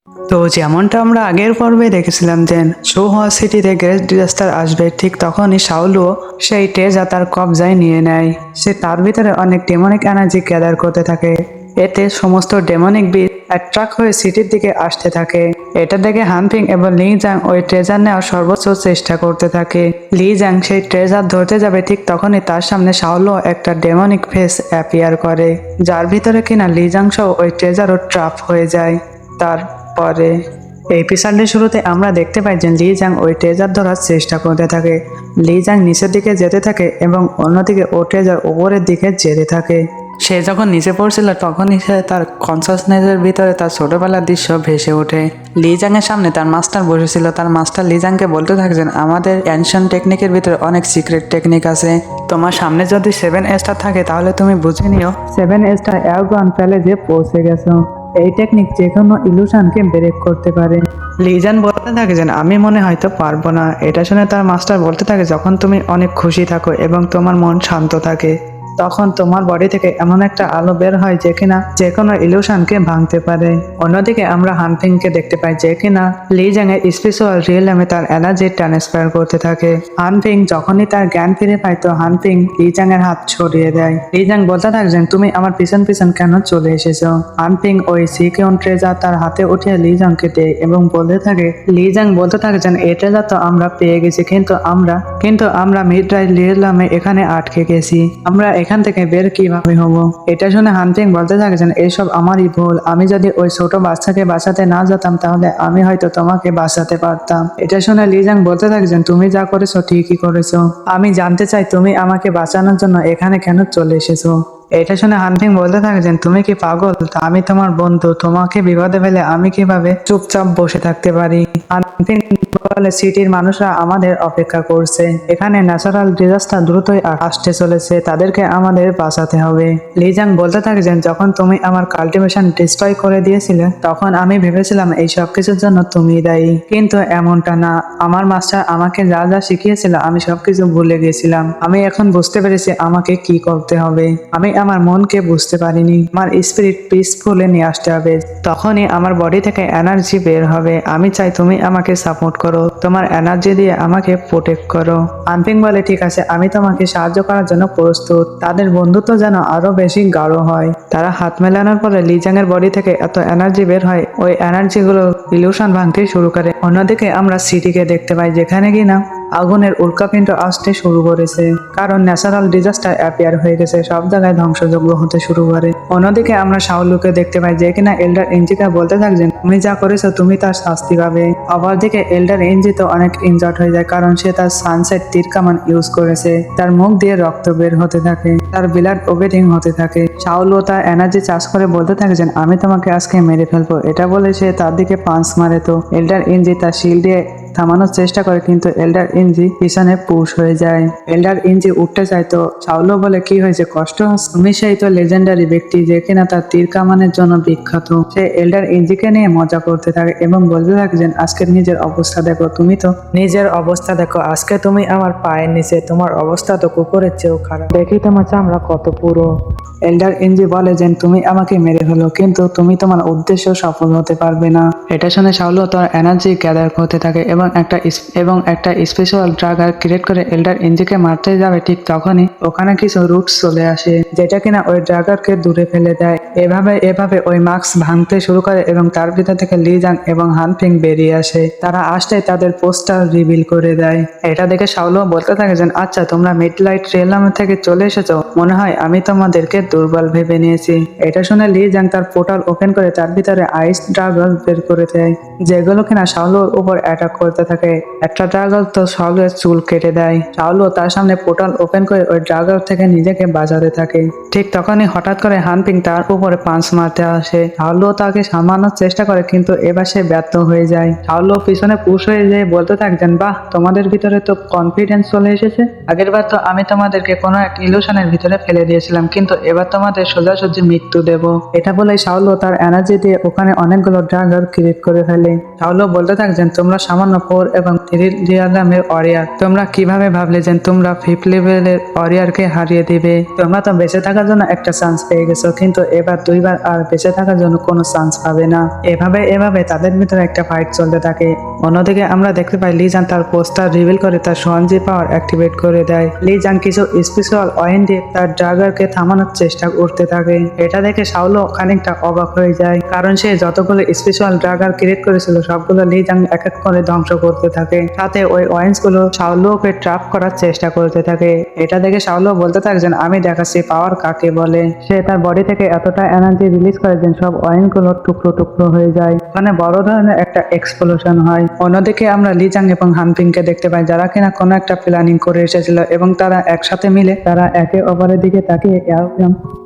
তো যেমনটা আমরা আগের পর্বে দেখেছিলাম যে সোহোয়া সিটিতে গ্যাস ডিজাস্টার আসবে, ঠিক তখনই শাওলুও সেই ট্রেজার তার কবজায় নিয়ে নেয়। সে তার ভিতরে অনেক ডেমনিক এনার্জি গ্যাদার করতে থাকে। এতে সমস্ত ডেমনিক বিট অ্যাট্রাক্ট হয়ে সিটির দিকে আসতে থাকে। এটা দেখে হানফিং এবং লি জাং ওই ট্রেজার নেওয়ার সর্বোচ্চ চেষ্টা করতে থাকে। লি জাং সেই ট্রেজার ধরতে যাবে, ঠিক তখনই তার সামনে শাওলুও একটা ডেমনিক ফেস অ্যাপিয়ার করে, যার ভিতরে কিনা লি জাং সহ ওই ট্রেজারও ট্রাপ হয়ে যায়। তারপরে এপিসোডের শুরুতে আমরা দেখতে পাই যে লি জাং ওই ট্রেজার ধরার চেষ্টা করতে থাকে। লি জাং নিচের দিকে যেতে থাকে এবং অন্যদিকে ও ট্রেজার উপরের দিকে যেতে থাকে। সে যখন নিচে পড়ছিল তখনই সে তার কনসাসনেসের ভিতরে তার ছোটবেলার দৃশ্য ভেসে ওঠে। লি জাং এর সামনে তার মাস্টার বসেছিল। তার মাস্টার লি জাংকে বলতে থাকছেন, আমাদের অ্যানশিয়েন্ট টেকনিকের ভিতরে অনেক সিক্রেট টেকনিক আছে। তোমার সামনে যদি 7 স্টার থাকে তাহলে তুমি বুঝে নিও 7 স্টার এয়ারগান প্যালেজে পৌঁছে গেছো। এই টেকনিক যে কোনো ইলুশনকে ব্রেক করতে পারে। লিজান বলতে থাকে যে আমি মনে হয়তো পারবো না। এটা শুনে তার মাস্টার বলতে থাকে, যখন তুমি অনেক খুশি থাকো এবং তোমার মন শান্ত থাকে তখন তোমার বডি থেকে এমন একটা আলো বের হয় যে কিনা যে কোনো ইলুশনকে ভাঙতে পারে। অন্যদিকে আমরা হানফিংকে দেখতে পাই যে কিনা লি জাং এর স্পেশাল রিয়েলমে তার এনার্জি ট্রান্সফার করতে থাকে। হানফিং যখনই তার জ্ঞান ফিরে পায় তো হানফিং লি জাং এর হাত ছড়িয়ে দেয়। লি জাং বলতে থাকছেন, তুমি আমার পিছন পিছন কেন চলে এসেছো? হানফিং ওই সিকিউন ট্রেজার তার হাতে উঠিয়ে লি জাংকে দেয় এবং বলতে থাকে, লি জাং বলতে থাকছেন, এই ট্রেজার তো আমরা পেয়ে গেছি, কিন্তু আমরা মিডরাইট রিয়েলমে এখানে আটকে গেছি। আমরা এখান থেকে বের কিভাবে হব? এটা শুনে হানফিং বলতে থাকছেন, এইসব আমারই ভুল। আমি যদি ওই ছোট বাচ্চাকে বাঁচাতে না যেতাম তাহলে আমি হয়তো তোমাকে বাঁচাতে পারতাম। এটা শুনে লি জাং বলতে থাকছেন, তুমি যা করেছো ঠিকই করেছো। আমি জানতে চাই তুমি আমাকে বাঁচানোর জন্য এখানে কেন চলে এসেছো? এটা শুনে হানফিং বলতে থাকছেন, তুমি কি পাগল? আমি তোমার বন্ধু, তোমাকে বিপদে ফেলে আমি কিভাবে চুপচাপ বসে থাকতে পারি? হানফিং বলে, সিটির মানুষরা আমাদের অপেক্ষা করছে। এখানে ন্যাচারাল ডিজাস্টার দ্রুতই আসতে চলেছে, তাদেরকে আমাদের বাঁচাতে হবে। লি জাং বলতে থাকছেন, যখন তুমি আমার কাল্টিভেশন ডিস্ট্রয় করে দিয়েছিলে তখন আমি ভেবেছিলাম এই সব কিছুর জন্য তুমি দায়ী, কিন্তু এমনটা না। আমার মাস্টার আমাকে যা যা শিখিয়েছিল আমি সবকিছু ভুলে গেছিলাম। আমি এখন বুঝতে পেরেছি আমাকে কি করতে হবে। আমি আমার মনকে বুঝতে পারিনি। আমার স্পিরিট পিসফুলে নিয়ে আসতে হবে, তখনই আমার বডি থেকে এনার্জি বের হবে। আমি চাই তুমি আমাকে সাপোর্ট করো, তোমার এনার্জি দিয়ে আমাকে প্রোটেক্ট করো। হানফিং বলে, ঠিক আছে, আমি তোমাকে সাহায্য করার জন্য প্রস্তুত। তাদের বন্ধুত্ব যেন আরো বেশি গাঢ় হয়। তারা হাত মেলানোর পরে লি জাং এর বডি থেকে এত এনার্জি বের হয়, ওই এনার্জি গুলো ইলিউশন ভাঙতে শুরু করে। অন্যদিকে আমরা সিটিকে দেখতে পাই যেখানে কিনা আগুনের উল্কাপিণ্ড আসতে শুরু করেছে, কারণ ন্যাচারাল ডিজাস্টার অ্যাপিয়ার হয়ে গেছে, সব জায়গায় ধ্বংসযজ্ঞ হতে শুরু করে। অন্যদিকে আমরা শাওলুকে দেখতে পাই যে কিনা এল্ডার ইঞ্জিকে বলতে থাকছেন, তুমি যা করেছো তুমি তার শাস্তি পাবে। অপরদিকে এল্ডার ইঞ্জি তো অনেক ইনজার্ড হয়ে যায়, কারণ সে তার সানসেট তীর কামান ইউজ করেছে। তার মুখ দিয়ে রক্ত বের হতে থাকে, তার ব্লাড ওভেটিং হতে থাকে। শাওলু তার এনার্জি চার্জ করে বলতে থাকছেন, আমি তোমাকে আজকে মেরে ফেলবো। এটা বলে সে তার দিকে পাঞ্চ মারে, তো এল্ডার ইঞ্জি তার শিল্ড দিয়ে থামানোর চেষ্টা করে, কিন্তু এল্ডার ইঞ্জি পিছনে পুশ হয়ে যায়। এল্ডার ইঞ্জি উঠতে চায়, তো শাওলু বলে, কি হয়েছে, কষ্ট হচ্ছে? তুমি সেই তো লেজেন্ডারি ব্যক্তি যে কিনা তার তীর কামানের জন্য বিখ্যাত। সে এল্ডার ইঞ্জিকে নিয়ে মজা করতে থাকে এবং বলতে থাকে যে আজকে নিজের অবস্থা দেখো, তুমি তো নিজের অবস্থা দেখো, আজকে তুমি আমার পায়ের নিচে, তোমার অবস্থা তো কুকুরের চেয়েও খারাপ। দেখি তোমার চামড়া কত পুরো। এল্ডার ইঞ্জি বলে যে তুমি আমাকে মেরে ফেলো, কিন্তু তুমি তোমার উদ্দেশ্য সফল হতে পারবে না। এটা শুনে শাওলু তার এনার্জি গ্যাদার করতে থাকে এবং একটা স্পেশাল ড্রাগার ক্রিয়েট করে এল্ডার ইঞ্জিকে মারতে যাবে, ঠিক তখনই ওখানে কিছু রুটস চলে আসে যেটা কিনা ওই ড্রাগারকে দূরে ফেলে দেয়। এভাবে ওই মাস্ক ভাঙতে শুরু করে এবং তার ভিতর থেকে লি জাং এবং হানফিং বেরিয়ে আসে। তারা আসতে তাদের পোস্টার রিভিল করে দেয়। এটা দেখে শাওলু বলতে থাকে যে আচ্ছা, তোমরা মিডলাইট রিয়েলম থেকে চলে এসেছো, মনে হয় আমি তোমাদেরকে দুর্বল ভেবে নিয়েছি। এটা শুনে লি জাং তার পোর্টাল ওপেন করে তার ভিতরে আইস ড্রাগন বের করে দেয়, যেগুলো কিনা শাওলুর উপর অ্যাটাক করতে থাকে। একটা ড্রাগন তো শাওলুর চুল কেটে দেয়। শাওলু তার সামনে পোর্টাল ওপেন করে ওই ড্রাগন থেকে নিজেকে বাঁচাতে থাকে। ঠিক তখনই হঠাৎ করে হানফিং তার উপরে পাঞ্চ মারতে আসে। শাওলু তাকে সামলানোর চেষ্টা করে, কিন্তু এবার সে ব্যর্থ হয়ে যায়। শাওলু পিছনে পুশ হয়ে যেয়ে বলতে থাকতেন, বাহ, তোমাদের ভিতরে তো কনফিডেন্স চলে এসেছে। আগেরবার তো আমি তোমাদেরকে কোনো এক ইলুশনের ভিতরে ফেলে দিয়েছিলাম, কিন্তু এবার তোমাদের সোজাসুজি মৃত্যু দেব। এটা বলে শাওলু তার এনার্জি দিয়ে ওখানে অনেকগুলো ড্রাগন ক্রিয়েট করে ফেলে। শাওলু বলতে থাকছেন, তোমরা সামান্য 4 এবং 3 রিয়ালামের ওয়ারিয়ার। তোমরা কিভাবে ভাবলে যে তোমরা 5th লেভেলের ওয়ারিয়ারকে হারিয়ে দিবে? তোমরা তো বেঁচে থাকার জন্য একটা চান্স পেয়ে গেছো, কিন্তু এবার দুইবার আর বেঁচে থাকার জন্য কোনো চান্স পাবে না। এভাবে তাদের ভিতরে একটা ফাইট চলতে থাকে। অন্যদিকে আমরা দেখতে পাই লি জাং তার পোস্টার রিভিল করে তার সোয়ানজি পাওয়ার অ্যাক্টিভেট করে দেয়। লি জাং কিছু স্পেশাল অয়েন দিয়ে তার ড্রাগারকে থামানোর চেষ্টা করতে থাকে। এটা দেখে শাওলো খানিকটা অবাক হয়ে যায়, কারণ সে যতগুলো স্পেশাল ড্রাগার ক্রিয়েট করেছিল সবগুলো লি জাং এক এক করে ধ্বংস করতে থাকে। সাথে ওই অয়েন্স গুলো শাওলোকে ট্র্যাপ করার চেষ্টা করতে থাকে। এটা দেখে শাওলো বলতে থাকে যে আমি দেখাচ্ছি পাওয়ার কাকে বলে। সে তার বডি থেকে এতটা এনার্জি রিলিজ করে যে সব অয়েন গুলো টুকরো টুকরো হয়ে যায়। ওখানে বড় ধরনের একটা এক্সপ্লোশন হয়। অন্যদিকে আমরা লি জাং এবং হানপিং কে দেখতে পাই, যারা কিনা কোনো একটা প্ল্যানিং করে এসেছিল এবং তারা একসাথে মিলে তারা একে অপরের দিকে তাকিয়ে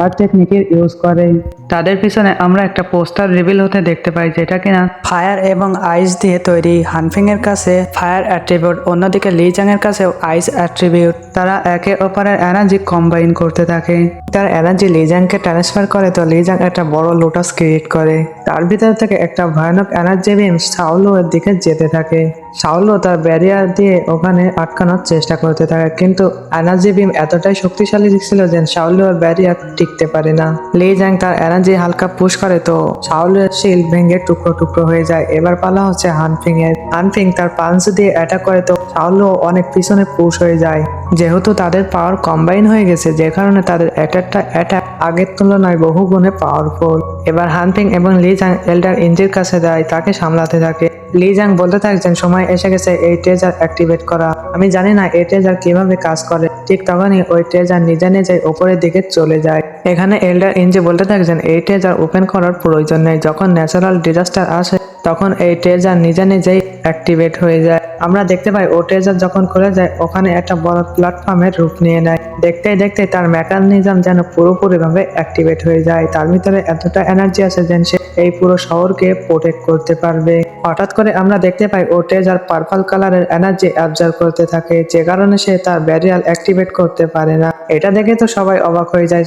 আর টেকনিকের ইউজ করে। তাদের পিছনে আমরা একটা পোস্টার রিভিল হতে দেখতে পাই, যেটা কিনা ফায়ার এবং আইস দিয়ে তৈরি। হানফিং এর কাছে ফায়ার অ্যাট্রিবিউট, অন্যদিকে লি জাং এর কাছে আইস অ্যাট্রিবিউট। তারা একে অপরের এনার্জি কম্বাইন করতে থাকে। তার এনার্জি লি জাংকে ট্রান্সফার করে তো লি জাং একটা বড় লোটাস ক্রিয়েট করে। তার ভিতর থেকে একটা ভয়ানক এনার্জি বিম শাওলো এর দিকে যেতে থাকে। শাওলো তার ব্যারিয়ার দিয়ে ওখানে আটকানোর চেষ্টা করতে থাকে, কিন্তু এনার্জি বিম এতটাই শক্তিশালী ছিল যে শাওলো এর ব্যারিয়ার টিকতে পারে না। লি জাং তার এনার্জি হালকা পুশ করে তো শাওলোর শিল্ড ভেঙে টুকরো টুকরো হয়ে যায়। এবার পালা হচ্ছে হানফিং এর। হানফিং তার পাঞ্চ দিয়ে অ্যাটাক করে তো শাওলো অনেক পিছনে পুশ হয়ে যায়। যেহেতু তাদের পাওয়ার কম্বাইন হয়ে গেছে, যে কারণে তাদের একটা অ্যাটাক আগের তুলনায় বহু গুণে পাওয়ারফুল। এবার হানফিং এবং লি জাং এল্ডার ইঞ্জির কাছে যায়, তাকে সামলাতে থাকে। লি জাং বলতে থাকছেন সময় এসে গেছে এই ট্রেজার অ্যাক্টিভেট করা। আমি জানি না এই ট্রেজার কিভাবে কাজ করে। ঠিক তখনই ওই ট্রেজার নিজে নিজে উপরের দিকে চলে যায়। এখানে এল্ডার ইঞ্জি বলতে থাকছেন এই ট্রেজার ওপেন করার প্রয়োজন নেই। যখন ন্যাচারাল ডিজাস্টার আসে তখন এই ট্রেজার নিজে নিজেই অ্যাক্টিভেট হয়ে যায়। আমরা দেখতে পাই ও ট্রেজার যখন খুলে যায় ওখানে একটা বড় প্ল্যাটফর্মের রূপ নিয়ে নেয়। দেখতে দেখতে তার মেকানিজম যেন পুরোপুরিভাবে অ্যাক্টিভেট হয়ে যায়। তার ভিতরে এতটা এনার্জি আছে যে সে এই পুরো শহরকে প্রোটেক্ট করতে পারবে। হঠাৎ করে আমরা দেখতে পাই ও ট্রেজার পার্পল কালারের এনার্জি অ্যাবজর্ব করতে থাকে, যে কারণে সে তার ব্যারিয়ার অ্যাক্টিভেট করতে পারে না। এটা দেখে তো সবাই অবাক হয়ে যায়।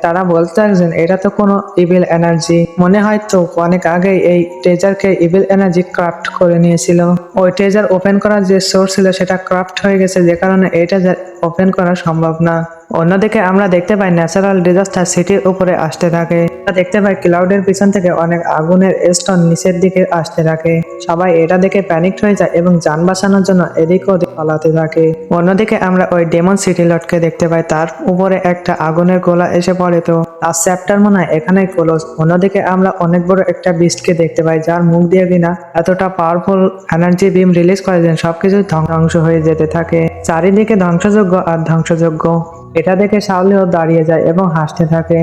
তারা বলতে থাকছেন এটা তো কোনো ইভিল এনার্জি। মনে হয় তো অনেক আগেই এই ট্রেজারকে ইভিল এনার্জি ক্রাফট করে নিয়েছিল। ওই ট্রেজার ওপেন করার যে সোর্স ছিল সেটা ক্রাফট হয়ে গেছে, যে কারণে এই ট্রেজার ওপেন করা সম্ভব না। অন্যদিকে আমরা দেখতে পাই ন্যাচারাল ডিজাস্টার সিটির উপরে আসতে থাকে। আমরা দেখতে পাই ক্লাউডের পিছন থেকে অনেক আগুনের স্টোন নিচের দিকে আসতে থাকে। সবাই এটা দেখে প্যানিকড হয়ে যায় এবং যান বাঁচানোর জন্য এদিক ওদিক পালাতে থাকে। অন্যদিকে আমরা ওই ডেমন সিটি লটকে দেখতে পাই, তার উপরে একটা আগুনের গোলা এসে পড়ে তো তার চ্যাপ্টার মনে হয় এখানেই ক্লোজ। অন্যদিকে আমরা অনেক বড় একটা বিস্টকে দেখতে পাই, যার মুখ দিয়ে কিনা এতটা পাওয়ারফুল এনার্জি বিম রিলিজ করে দেন সবকিছু ধ্বংস হয়ে যেতে থাকে। চারিদিকে ধ্বংসযোগ্য আর ধ্বংসযোগ্য। এটা দেখে শাওলিও দাঁড়িয়ে যায় এবং হাসতে থাকে।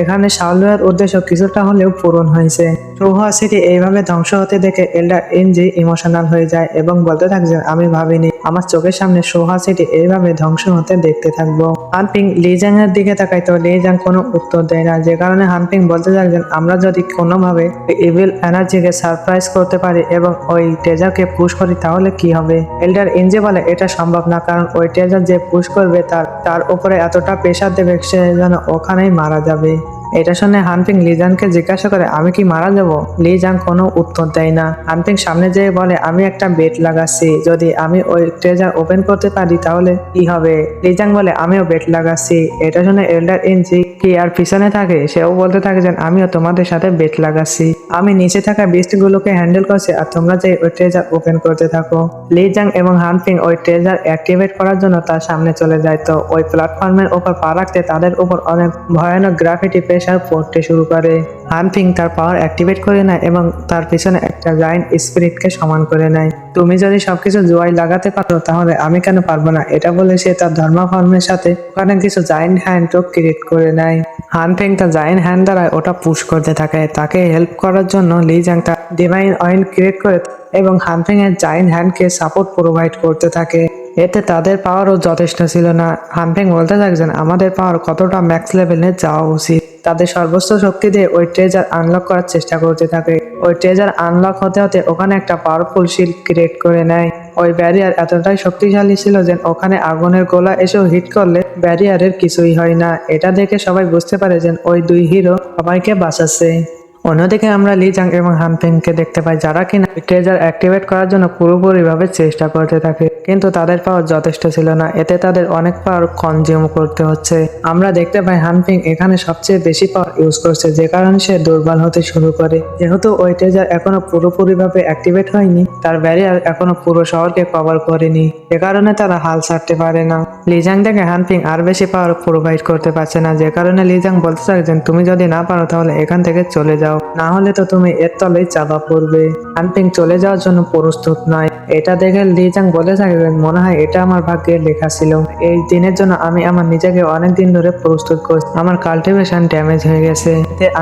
এখানে শাওলিওর উদ্দেশ্য কিছুটা হলেও পূরণ হয়েছে। সোহা সিটি এইভাবে ধ্বংস হতে দেখে এল্ডার ইনজি ইমোশনাল হয়ে যায় এবং বলতে থাকছে আমি ভাবিনি আমার চোখের সামনে সোহা সিটি এইভাবে ধ্বংস হতে দেখতে থাকবো। হানপিং লি জাং এর দিকে তাকায় তো লি জাং কোনো উত্তর দেয় না, যে কারণে হানপিং বলতে থাকছেন আমরা যদি কোনোভাবে ইভিল এনার্জিকে সারপ্রাইজ করতে পারি এবং ওই ট্রেজারকে পুশ করি তাহলে কি হবে। এল্ডার ইনজি বলে এটা সম্ভব না, কারণ ওই ট্রেজার যে পুশ করবে তার উপরে এতটা প্রেসার দেবে সে যেন ওখানেই মারা যাবে। এটা শুনে হানপিং লি জাংকে জিজ্ঞাসা করে আমি কি মারা যাব? লি জাং কোনো উত্তর দেয় না। হানপিং সামনে যেয়ে বলে আমি একটা বেট লাগাচ্ছি, যদি আমি ওই ট্রেজার ওপেন করতে পারি তাহলে কি হবে। লি জাং বলে আমিও বেট লাগাচ্ছি। এটা শুনে এল্ডার ইনজি কি আর পিছনে থাকে, সেও বলতে থাকে যে আমিও তোমাদের সাথে বেট লাগাচ্ছি। আমি নিচে থাকা বিস্ট গুলোকে হ্যান্ডেল করছি আর তোমরা যে ওই ট্রেজার ওপেন করতে থাকো। লি জাং এবং হানপিং ওই ট্রেজার অ্যাক্টিভেট করার জন্য তার সামনে চলে যায় তো ওই প্ল্যাটফর্মের উপর পা রাখতে তাদের উপর অনেক ভয়ানক গ্রাফিটি প্রেসার পড়তে শুরু করে। হানপিং তার পাওয়ার অ্যাক্টিভেট করে নেয় এবং তার পিছনে একটা জায়ান্ট স্পিরিটকে সমান করে নেয়। তুমি যদি সবকিছু জোয়াই লাগাতে পারো তাহলে আমি কেন পারবো না, এটা বলে সে তার ধর্মাফর্মের সাথে ওখানে কিছু জায়ান্ট হ্যান্ডও ক্রিয়েট করে নেয়। হানপিং তার জায়ান্ট হ্যান্ড দ্বারা ওটা পুশ করতে থাকে। তাকে হেল্প করার জন্য লি জাং তার ডিভাইন অয়েল ক্রিয়েট করে এবং হানপিং এর জায়ান্ট হ্যান্ডকে সাপোর্ট প্রোভাইড করতে থাকে। এতে তাদের পাওয়ারও যথেষ্ট ছিল না। হানপিং বলতে থাকছেন আমাদের পাওয়ার কতটা ম্যাক্স লেভেলে যাওয়া উচিত। তাদের সর্বোচ্চ শক্তি দিয়ে ওই ট্রেজার আনলক করার চেষ্টা করতে থাকে। ওই ট্রেজার আনলক হতে হতে ওখানে একটা পাওয়ারফুল শিল্ড ক্রিয়েট করে নেয়। ওই ব্যারিয়ার এতটাই শক্তিশালী ছিল যে ওখানে আগুনের গোলা এসেও হিট করলে ব্যারিয়ারের কিছুই হয় না। এটা দেখে সবাই বুঝতে পারে যে ওই দুই হিরো সবাইকে বাঁচাচ্ছে। অন্যদিকে আমরা লিজাং এবং হানফিংকে দেখতে পাই যারা কিনা ট্রেজার অ্যাক্টিভেট করার জন্য পুরোপুরিভাবে চেষ্টা করতে থাকে, কিন্তু তাদের পাওয়ার যথেষ্ট ছিল না, এতে তাদের অনেক পাওয়ার কনজিউম করতে হচ্ছে। আমরা দেখতে পাই হানফিং এখানে সবচেয়ে বেশি পাওয়ার ইউজ করছে, যে কারণে সে দুর্বল হতে শুরু করে। যেহেতু ওই ট্রেজার এখনো পুরোপুরিভাবে অ্যাক্টিভেট হয়নি, তার ব্যারিয়ার এখনো পুরো শহরকে কভার করেনি, যে কারণে তারা হাল ছাড়তে পারে না। লিজাং দেখে হানফিং আর বেশি পাওয়ার প্রোভাইড করতে পারছে না, যে কারণে লিজাং বলতে থাকছেন তুমি যদি না পারো তাহলে এখান থেকে চলে যাও, না হলে তো তুমি এর তলেই চাপা পড়বে। হানফিং চলে যাওয়ার জন্য প্রস্তুত নয়। এটা দেখে লিজাং বলে থাকবেন মনে হয় এটা আমার ভাগ্যে লেখা ছিল। এই দিনের জন্য আমি আমার নিজেকে অনেক দিন ধরে প্রস্তুত করছি, আমার কাল্টিভেশন ড্যামেজ হয়ে গেছে,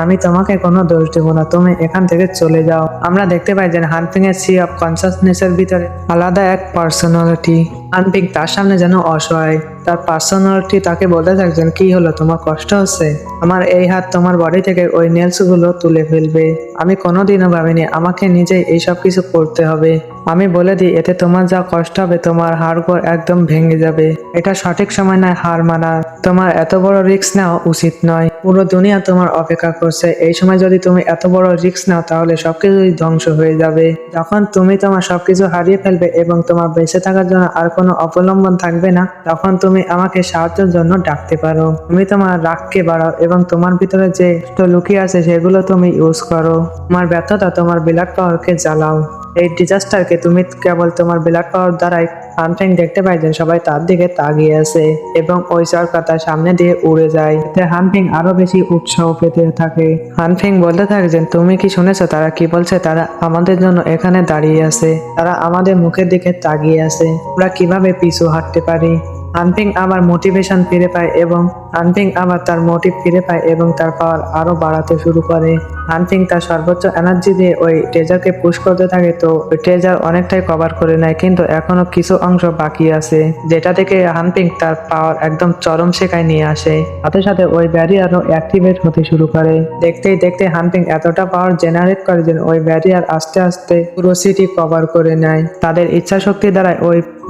আমি তোমাকে কোনো দোষ দেবো না, তুমি এখান থেকে চলে যাও। আমরা দেখতে পাই যে হানফিং এর সি অফ কনসাসনেসের ভিতরে আলাদা এক পার্সোনালিটি। হানফিং তার সামনে যেন অসহায়, তার পার্সোনালিটি তাকে বলতে থাকছেন কি হলো, তোমার কষ্ট হচ্ছে? আমার এই হাত তোমার বডি থেকে ওই নেলস গুলো তুলে ফেলবে। আমি কোনোদিনও ভাবিনি আমাকে নিজেই এইসব কিছু করতে হবে। আমি বলে দিই এতে তোমার যা কষ্ট হবে, তোমার হাড়গোড় একদম ভেঙে যাবে। এটা সঠিক সময় নয় হার মানা, তোমার এত বড় রিস্ক নেওয়া উচিত নয়। পুরো দুনিয়া তোমার অপেক্ষা করছে, এই সময় যদি তুমি এত বড় রিস্ক নাও তাহলে সবকিছুই ধ্বংস হয়ে যাবে। যখন তুমি তোমার সবকিছু হারিয়ে ফেলবে এবং তোমার বেঁচে থাকার জন্য আর কোনো অবলম্বন থাকবে না, তখন তুমি আমাকে সাহায্যের জন্য ডাকতে পারো। তুমি তোমার রাগকে বাড়াও এবং তোমার ভিতরে যে লুকিয়ে আছে সেগুলো তুমি ইউজ করো। তোমার ব্যর্থতা তোমার ব্লাড পাওয়ারকে জ্বালাও। এই ডিজাস্টারকে তুমি কেবল তোমার ব্লাড পাওয়ার দ্বারাই। হানফিং দেখতে পাই যে সবাই তার দিকে তাকিয়ে আছে এবং ওই সরকার তার সামনে দিয়ে উড়ে যায়, এতে হানফিং আরো বেশি উৎসাহ পেতে থাকে। হানফিং বলতে থাকে যে তুমি কি শুনেছো তারা কি বলছে? তারা আমাদের জন্য এখানে দাঁড়িয়ে আছে, তারা আমাদের মুখের দিকে তাকিয়ে আছে, আমরা কিভাবে পিছু হাঁটতে পারি। হানফিং আবার মোটিভেশন ফিরে পায় এবং হানফিং আবার তার মোটিভ ফিরে পায় এবং তার পাওয়ার আরো বাড়াতে শুরু করে। হানফিং তার সর্বোচ্চ এনার্জি দিয়ে ওই ট্রেজারকে পুশ করতে থাকে, তো ওই ট্রেজার অনেকটাই কভার করে নেয়, কিন্তু এখনো কিছু অংশ বাকি আছে, যেটা থেকে হানফিং তার পাওয়ার একদম চরম শেখায় নিয়ে আসে। সাথে সাথে ওই ব্যারিয়ারও অ্যাক্টিভেট হতে শুরু করে। দেখতেই দেখতে হানফিং এতটা পাওয়ার জেনারেট করে যে ওই ব্যারিয়ার আস্তে আস্তে পুরো সিটি কভার করে নেয়। তাদের ইচ্ছা শক্তি দ্বারা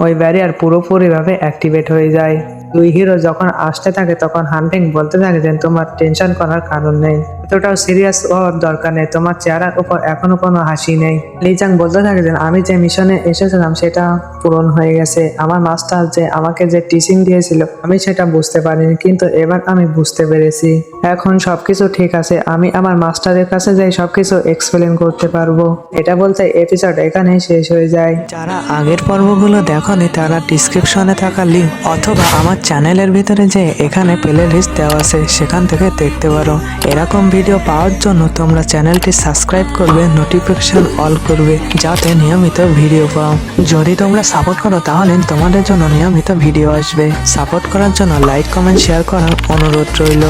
ওই ব্যারিয়ার পুরোপুরিভাবে অ্যাক্টিভেট হয়ে যায়। দুই হিরো যখন আসতে থাকে তখন হানফিং বলতে থাকে যে তোমার টেনশন করার কারণ নেই, এতটাও সিরিয়াস হওয়ার দরকার নেই, তোমার চেহারার উপর এখনো কোনো হাসি নেই। লিজাং বলতে থাকে যে আমি যে মিশনে এসেছিলাম সেটা পূরণ হয়ে গেছে, আমার মাস্টার যে আমাকে যে টিচিং দিয়েছিল আমি সেটা বুঝতে পারিনি, কিন্তু এবার আমি বুঝতে পেরেছি। এখন সবকিছু ঠিক আছে, আমি আমার মাস্টারের কাছে যাই সবকিছু এক্সপ্লেন করতে পারবো। এটা বলতে এপিসোড এখানেই শেষ হয়ে যায়। যারা আগের পর্বগুলো দেখনি তারা ডিসক্রিপশনে থাকা লিঙ্ক অথবা আমার চ্যানেলের ভিতরে যে এখানে প্লে লিস্ট দেওয়া আছে সেখান থেকে দেখতে পারো। এরকম ভিডিও পাওয়ার জন্য তোমরা চ্যানেলটি সাবস্ক্রাইব করবে, নোটিফিকেশন অল করবে, যাতে নিয়মিত ভিডিও পাও। যদি তোমরা সাপোর্ট করো তাহলে তোমাদের জন্য নিয়মিত ভিডিও আসবে। সাপোর্ট করার জন্য লাইক কমেন্ট শেয়ার করার অনুরোধ রইল।